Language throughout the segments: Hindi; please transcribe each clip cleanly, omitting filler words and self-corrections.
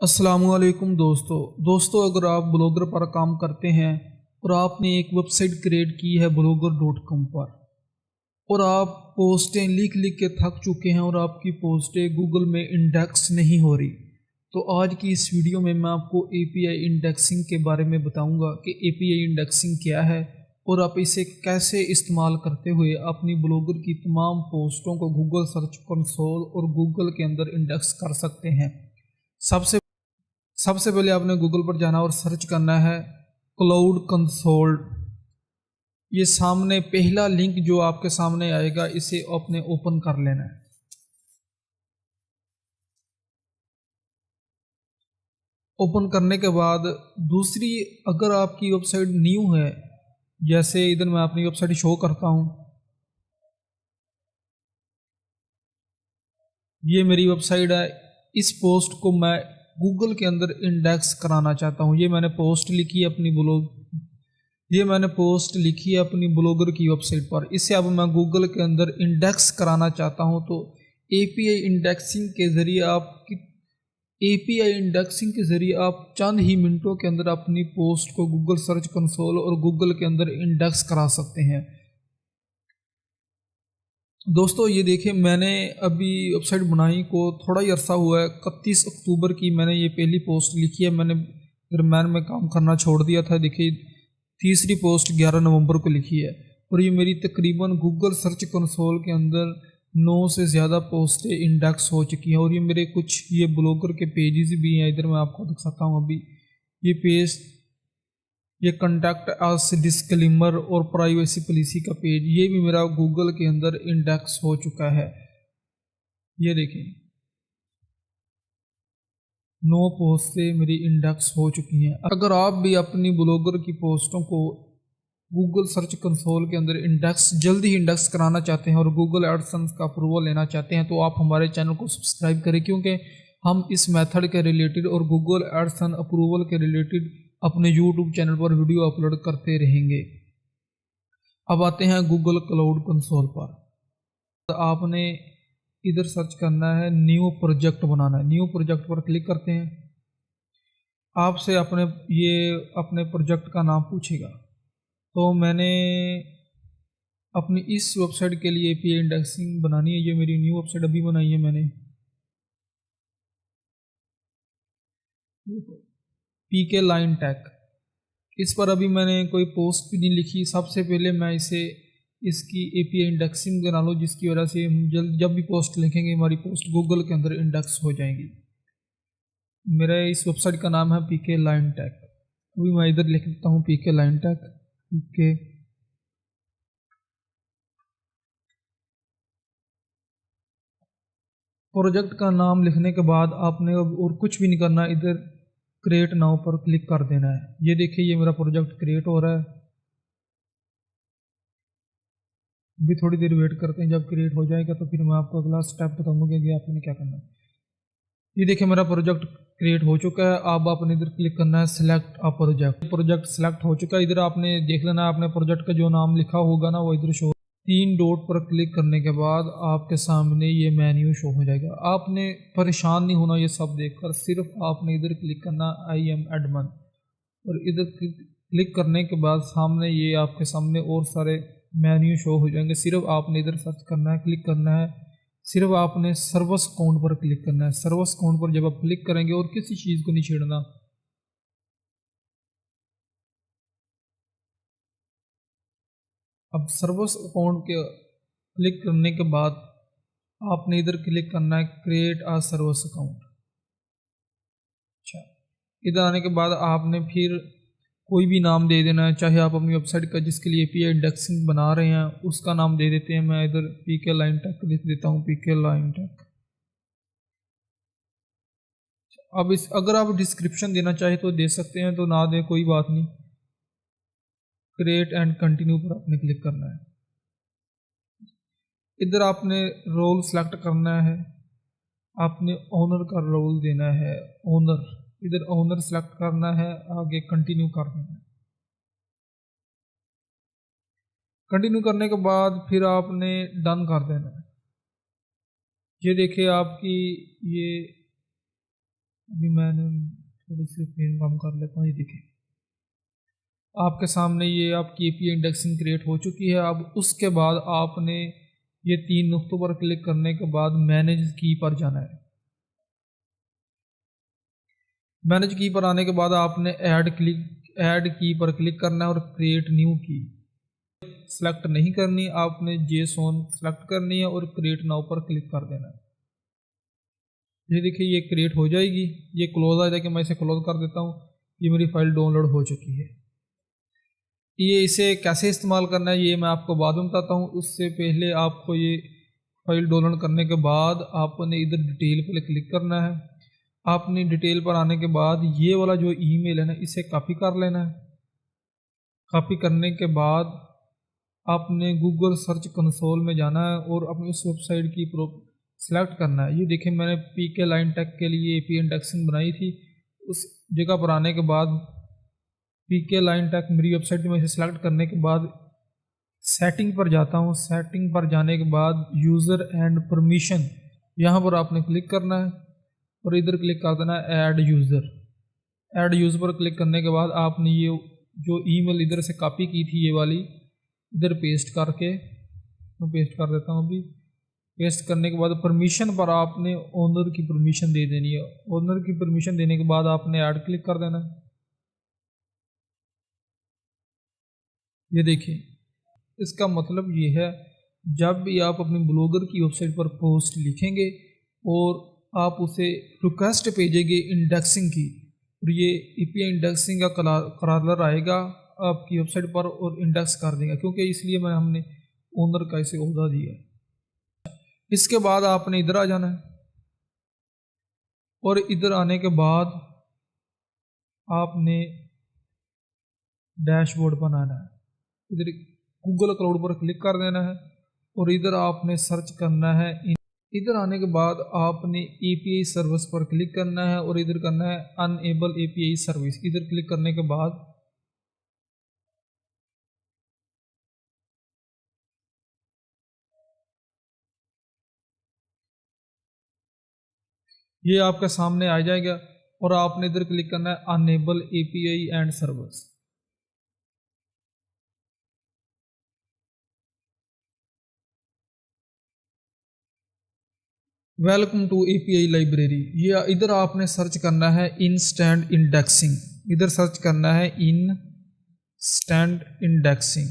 अस्सलामुअलैकुम दोस्तों अगर आप ब्लॉगर पर काम करते हैं और आपने एक वेबसाइट क्रिएट की है blogger.com पर और आप पोस्टें लिख लिख के थक चुके हैं और आपकी पोस्टें गूगल में इंडेक्स नहीं हो रही, तो आज की इस वीडियो में मैं आपको एपीआई इंडेक्सिंग के बारे में बताऊंगा कि एपीआई इंडेक्सिंग क्या है और आप इसे कैसे इस्तेमाल करते हुए अपनी ब्लॉगर की तमाम पोस्टों को गूगल सर्च कंसोल और गूगल के अंदर इंडेक्स कर सकते हैं। सबसे सबसे पहले आपने गूगल पर जाना और सर्च करना है क्लाउड कंसोल। ये सामने पहला लिंक जो आपके सामने आएगा इसे आपने ओपन कर लेना है। ओपन करने के बाद दूसरी, अगर आपकी वेबसाइट न्यू है, जैसे इधर मैं अपनी वेबसाइट शो करता हूँ, ये मेरी वेबसाइट है। इस पोस्ट को मैं गूगल के अंदर इंडेक्स कराना चाहता हूँ। ये मैंने पोस्ट लिखी है अपनी ब्लॉगर की वेबसाइट पर। इसे अब मैं गूगल के अंदर इंडेक्स कराना चाहता हूं, तो एपीआई इंडेक्सिंग के ज़रिए आप चंद ही मिनटों के अंदर अपनी पोस्ट को गूगल सर्च कंसोल और गूगल के अंदर इंडेक्स करा सकते हैं। दोस्तों ये देखिए, मैंने अभी वेबसाइट बनाई को थोड़ा ही अरसा हुआ है। 31 अक्टूबर की मैंने ये पहली पोस्ट लिखी है। मैंने दरम्यान में काम करना छोड़ दिया था। देखिए, तीसरी पोस्ट 11 नवंबर को लिखी है और ये मेरी तकरीबन गूगल सर्च कंसोल के अंदर 9 से ज़्यादा पोस्टें इंडेक्स हो चुकी हैं। और ये मेरे कुछ ये ब्लॉगर के पेजेस भी हैं, इधर मैं आपको दिखा सकता हूँ। अभी ये पेज, ये कंडक्ट अस डिस्क्लेमर और प्राइवेसी पॉलिसी का पेज, ये भी मेरा गूगल के अंदर इंडेक्स हो चुका है। ये देखें, 9 पोस्टें मेरी इंडेक्स हो चुकी हैं। अगर आप भी अपनी ब्लॉगर की पोस्टों को गूगल सर्च कंसोल के अंदर जल्दी ही इंडेक्स कराना चाहते हैं और गूगल एडसेंस का अप्रूवल लेना चाहते हैं, तो आप हमारे चैनल को सब्सक्राइब करें, क्योंकि हम इस मेथड के रिलेटेड और गूगल एडसेंस अप्रूवल के रिलेटेड अपने यूट्यूब चैनल पर वीडियो अपलोड करते रहेंगे। अब आते हैं गूगल क्लाउड कंसोल पर। तो आपने इधर सर्च करना है, न्यू प्रोजेक्ट बनाना है। न्यू प्रोजेक्ट पर क्लिक करते हैं। आपसे अपने प्रोजेक्ट का नाम पूछेगा। तो मैंने अपनी इस वेबसाइट के लिए एपीआई इंडेक्सिंग बनानी है। ये मेरी न्यू वेबसाइट अभी बनाई है मैंने, पीके लाइन टैक। इस पर अभी मैंने कोई पोस्ट भी नहीं लिखी। सबसे पहले मैं इसकी एपीआई इंडेक्सिंग बना लूँ, जिसकी वजह से हम जब भी पोस्ट लिखेंगे हमारी पोस्ट गूगल के अंदर इंडेक्स हो जाएंगी। मेरा इस वेबसाइट का नाम है पीके लाइन टैक। अभी मैं इधर लिख देता हूँ पीके लाइन टैक। पीके प्रोजेक्ट का नाम लिखने के बाद आपने अब और कुछ भी नहीं करना, इधर क्रिएट नाउ पर क्लिक कर देना है। ये देखिए, ये मेरा प्रोजेक्ट क्रिएट हो रहा है। अभी थोड़ी देर वेट करते हैं, जब क्रिएट हो जाएगा तो फिर मैं आपको अगला स्टेप बताऊंगा कि आगे आपने क्या करना है। ये देखिए, मेरा प्रोजेक्ट क्रिएट हो चुका है। अब आपने इधर क्लिक करना है select a project. Project select हो चुका है। इधर आपने देख लेना है, आपने प्रोजेक्ट का जो नाम लिखा होगा ना वो इधर शो। 3 डॉट पर क्लिक करने के बाद आपके सामने ये मेन्यू शो हो जाएगा। आपने परेशान नहीं होना ये सब देखकर, सिर्फ आपने इधर क्लिक करना आई एम एडमन। और इधर क्लिक करने के बाद सामने ये आपके सामने और सारे मेन्यू शो हो जाएंगे। सिर्फ आपने इधर सर्च करना है, क्लिक करना है। सिर्फ आपने सर्विस अकाउंट पर क्लिक करना है। सर्विस अकाउंट पर जब आप क्लिक करेंगे और किसी चीज़ को नहीं छेड़ना। अब सर्विस अकाउंट के क्लिक करने के बाद आपने इधर क्लिक करना है क्रिएट आ सर्विस अकाउंट। अच्छा, इधर आने के बाद आपने फिर कोई भी नाम दे देना है, चाहे आप अपनी वेबसाइट का जिसके लिए एपीआई इंडेक्सिंग बना रहे हैं उसका नाम दे देते हैं। मैं इधर पीके लाइन टैक लिख देता हूँ, पीके लाइन टैक। अब इस अगर आप डिस्क्रिप्शन देना चाहे तो दे सकते हैं, तो ना दें कोई बात नहीं। क्रिएट एंड कंटिन्यू पर आपने क्लिक करना है। इधर आपने रोल सेलेक्ट करना है। आपने ओनर का रोल देना है, ओनर। इधर ओनर सेलेक्ट करना है, आगे कंटिन्यू कर देना है। कंटिन्यू करने के बाद फिर आपने डन कर देना है। ये देखिए आपकी ये अभी मैंने थोड़ी सी स्क्रीन कम कर लेता हूँ। ये देखिए आपके सामने ये आपकी API इंडेक्सिंग क्रिएट हो चुकी है। अब उसके बाद आपने ये 3 नुक्तों पर क्लिक करने के बाद मैनेज की पर जाना है। मैनेज की पर आने के बाद आपने ऐड की पर क्लिक करना है और क्रिएट न्यू की सेलेक्ट नहीं करनी, आपने JSON सेलेक्ट करनी है और क्रिएट नाउ पर क्लिक कर देना है। ये देखिए ये क्रिएट हो जाएगी। ये क्लोज आ जाएगी, मैं इसे क्लोज कर देता हूँ। ये मेरी फाइल डाउनलोड हो चुकी है। ये इसे कैसे इस्तेमाल करना है ये मैं आपको बाद में बताता हूँ। उससे पहले आपको ये फाइल डाउनलोड करने के बाद आपने इधर डिटेल पर क्लिक करना है। आपने डिटेल पर आने के बाद ये वाला जो ईमेल है ना, इसे कॉपी कर लेना है। कॉपी करने के बाद आपने गूगल सर्च कंसोल में जाना है और अपनी उस वेबसाइट की सेलेक्ट करना है। ये देखिए मैंने PK लाइन टेक के लिए API इंडेक्सिंग बनाई थी। उस जगह पर आने के बाद PK लाइन टेक मेरी वेबसाइट में इसे सेलेक्ट करने के बाद सेटिंग पर जाता हूँ। सेटिंग पर जाने के बाद यूज़र एंड परमिशन यहाँ पर आपने क्लिक करना है और इधर क्लिक कर देना है ऐड यूज़र। ऐड यूज़र पर क्लिक करने के बाद आपने ये जो ईमेल इधर से कॉपी की थी ये वाली इधर पेस्ट करके, मैं पेस्ट कर देता हूँ। अभी पेस्ट करने के बाद परमिशन पर आपने ओनर की परमिशन दे देनी है। ओनर की परमिशन देने के बाद आपने ऐड क्लिक कर देना है। ये देखिए इसका मतलब ये है जब भी आप अपने ब्लॉगर की वेबसाइट पर पोस्ट लिखेंगे और आप उसे रिक्वेस्ट भेजेंगे इंडेक्सिंग की, और ये API इंडेक्सिंग का करार आएगा आपकी वेबसाइट पर और इंडेक्स कर देगा, क्योंकि इसलिए हमने ओनर का इसे ओहदा दिया है। इसके बाद आपने इधर आ जाना है और इधर आने के बाद आपने डैशबोर्ड बनाना है। इधर गूगल क्लाउड पर क्लिक कर देना है और इधर आपने सर्च करना है। इधर आने के बाद आपने API सर्विस पर क्लिक करना है और इधर करना है अनएबल API सर्विस। इधर क्लिक करने के बाद ये आपके सामने आ जाएगा और आपने इधर क्लिक करना है enable API and service. Welcome to API library. ये इधर आपने सर्च करना है इंस्टेंट इंडेक्सिंग। इधर सर्च करना है इंस्टेंट इंडेक्सिंग।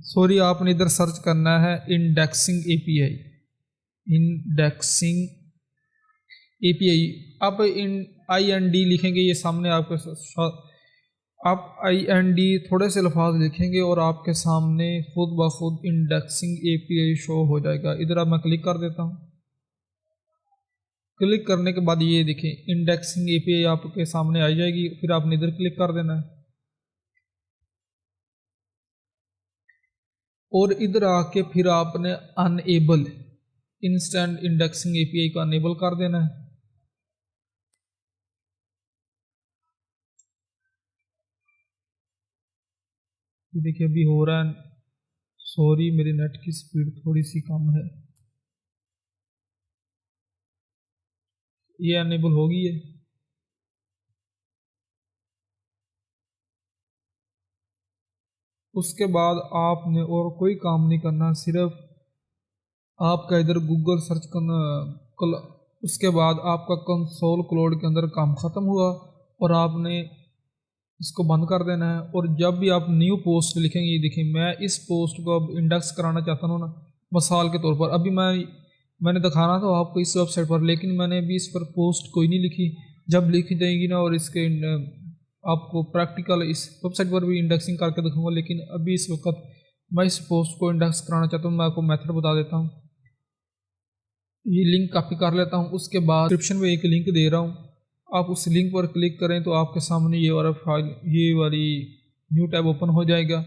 सॉरी, आपने इधर सर्च करना है इंडेक्सिंग API। इंडेक्सिंग API आप IND लिखेंगे, ये सामने आपके आप IND थोड़े से लफाज लिखेंगे और आपके सामने खुद ब खुद इंडेक्सिंग API शो हो जाएगा। इधर अब मैं क्लिक कर देता हूँ। क्लिक करने के बाद ये देखें इंडेक्सिंग API आपके सामने आ जाएगी। फिर आपने इधर क्लिक कर देना है और इधर आके फिर आपने अनएबल इंस्टेंट इंडेक्सिंग API को अनेबल कर देना है। ये देखिए अभी हो रहा है। सॉरी, मेरी नेट की स्पीड थोड़ी सी कम है। ये अनेबल हो गई है। उसके बाद आपने और कोई काम नहीं करना, सिर्फ आपका इधर गूगल सर्च करना। उसके बाद आपका कंसोल क्लाउड के अंदर काम ख़त्म हुआ और आपने इसको बंद कर देना है। और जब भी आप न्यू पोस्ट लिखेंगे, ये देखिए मैं इस पोस्ट को अब इंडेक्स कराना चाहता हूँ ना, मिसाल के तौर पर। अभी मैंने दिखाना था आपको इस वेबसाइट पर, लेकिन मैंने अभी इस पर पोस्ट कोई नहीं लिखी। जब लिखी जाएगी ना और इसके आपको प्रैक्टिकल इस वेबसाइट पर भी इंडेक्सिंग करके दिखाऊंगा, लेकिन अभी इस वक्त मैं इस पोस्ट को इंडेक्स कराना चाहता हूँ। मैं आपको मेथड बता देता हूँ। ये लिंक कॉपी कर लेता हूँ। उसके बाद डिस्क्रिप्शन में एक लिंक दे रहा हूँ, आप उस लिंक पर क्लिक करें तो आपके सामने ये वाला फाइल, ये वाली न्यू टैब ओपन हो जाएगा।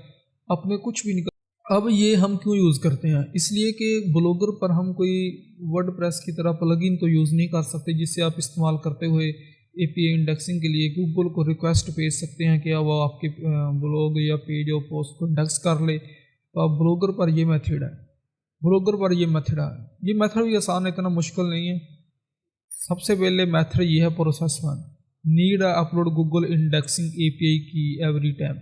आपने कुछ भी नहीं कर। अब ये हम क्यों यूज़ करते हैं? इसलिए कि ब्लॉगर पर हम कोई वर्डप्रेस की तरह प्लगइन तो यूज़ नहीं कर सकते, जिससे आप इस्तेमाल करते हुए API इंडेक्सिंग के लिए गूगल को रिक्वेस्ट भेज सकते हैं कि वो आपके ब्लॉग या पेज और पोस्ट को इंडेक्स कर ले। तो आप ब्लॉगर पर ये मेथड है। ब्लॉगर पर ये मेथड है। ये मेथड भी आसान है, इतना मुश्किल नहीं है। सबसे पहले मेथड ये है process one, need upload Google indexing API की एवरी टाइम।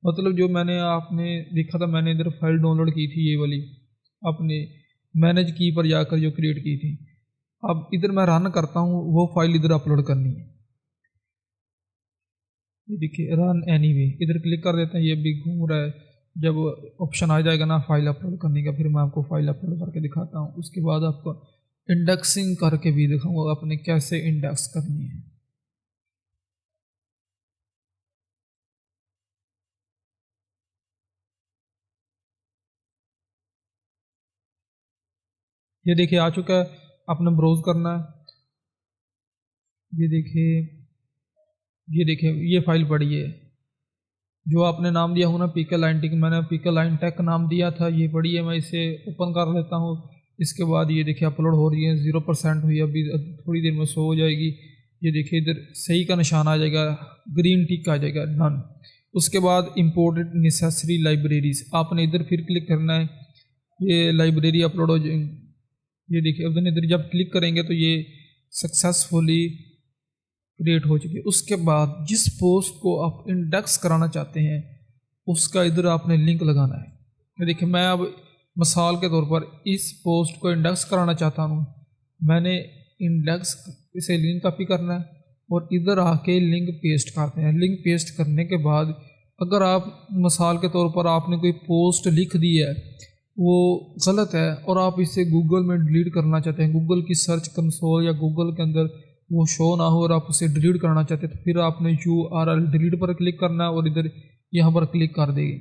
मतलब जो मैंने आपने देखा था, मैंने इधर फाइल डाउनलोड की थी, ये वाली अपने मैनेज की पर जाकर जो क्रिएट की थी। अब इधर मैं रन करता हूँ, वो फाइल इधर अपलोड करनी है। ये देखिए रन एनीवे, इधर क्लिक कर देते हैं, ये भी घूम रहा है। जब ऑप्शन आ जाएगा ना फाइल अपलोड करने का, फिर मैं आपको फाइल अपलोड करके दिखाता हूँ। उसके बाद आपको इंडेक्सिंग करके भी दिखाऊंगा आपने कैसे इंडेक्स करनी है। ये देखिए आ चुका है, आपने ब्राउज करना है। ये देखिए ये फाइल पड़ी है, जो आपने नाम दिया हो ना पीके लाइन टेक, मैंने पीके लाइन टेक नाम दिया था, ये पड़ी है। मैं इसे ओपन कर लेता हूँ। इसके बाद ये देखिए अपलोड हो रही है, 0% हुई, अभी थोड़ी देर में शो हो जाएगी। ये देखिए इधर सही का निशान आ जाएगा, ग्रीन टिक आ जाएगा, डन। उसके बाद इम्पोर्टेड नेसेसरी लाइब्रेरीज, आपने इधर फिर क्लिक करना है, ये लाइब्रेरी अपलोड हो जाएगी। ये देखिए अब इधर जब क्लिक करेंगे तो ये सक्सेसफुली क्रिएट हो चुकी है। उसके बाद जिस पोस्ट को आप इंडेक्स कराना चाहते हैं उसका इधर आपने लिंक लगाना है। ये देखिए मैं अब मिसाल के तौर पर इस पोस्ट को इंडेक्स कराना चाहता हूँ, मैंने इंडेक्स इसे लिंक कॉपी करना है और इधर आके लिंक पेस्ट करते हैं। लिंक पेस्ट करने के बाद अगर आप मिसाल के तौर पर आपने कोई पोस्ट लिख दी है वो गलत है और आप इसे गूगल में डिलीट करना चाहते हैं, गूगल की सर्च कंसोल या गूगल के अंदर वो शो ना हो और आप उसे डिलीट करना चाहते हैं, तो फिर आपने URL डिलीट पर क्लिक करना है और इधर यहाँ पर क्लिक कर देगी।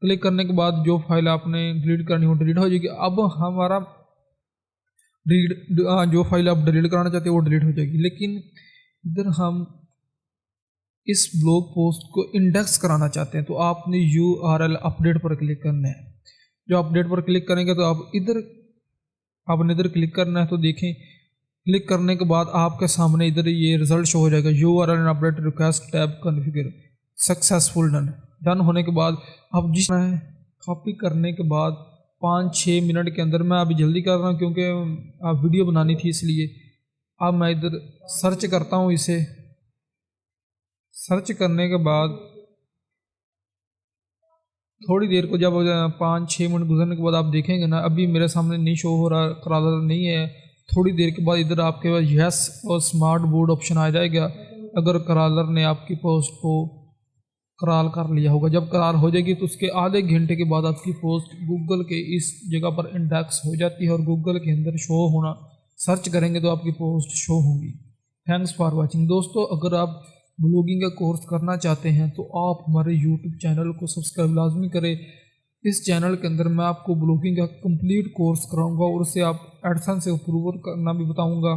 क्लिक करने के बाद जो फाइल आपने डिलीट करनी हो डिलीट हो जाएगी। अब हमारा जो फाइल आप डिलीट कराना चाहते हैं वो डिलीट हो जाएगी। लेकिन इधर हम इस ब्लॉग पोस्ट को इंडेक्स कराना चाहते हैं तो आपने URL अपडेट पर क्लिक करना है। जो अपडेट पर क्लिक करेंगे तो आपने इधर क्लिक करना है। तो देखें क्लिक करने के बाद आपके सामने इधर ये रिजल्ट शो हो जाएगा, URL update request tab configure successful done. Done होने के बाद आप जिस कॉपी करने के बाद 5-6 मिनट के अंदर, मैं अभी जल्दी कर रहा हूँ क्योंकि आप वीडियो बनानी थी इसलिए। अब मैं इधर सर्च करता हूँ, इसे सर्च करने के बाद थोड़ी देर को जब 5-6 मिनट गुजरने के बाद आप देखेंगे ना, अभी मेरे सामने नहीं शो हो रहा, करार नहीं है। थोड़ी देर के बाद इधर आपके पास यस और स्मार्ट बोर्ड ऑप्शन आ जाएगा अगर करालर ने आपकी पोस्ट को कराल कर लिया होगा। जब करार हो जाएगी तो उसके आधे घंटे के बाद आपकी पोस्ट गूगल के इस जगह पर इंडेक्स हो जाती है और गूगल के अंदर शो होना, सर्च करेंगे तो आपकी पोस्ट शो होगी। Thanks for watching. दोस्तों अगर आप ब्लॉगिंग का कोर्स करना चाहते हैं तो आप हमारे यूट्यूब चैनल को सब्सक्राइब लाजमी करें। इस चैनल के अंदर मैं आपको ब्लॉगिंग का कंप्लीट कोर्स कराऊंगा और उसे आप एडसेंस से अप्रूवल करना भी बताऊंगा।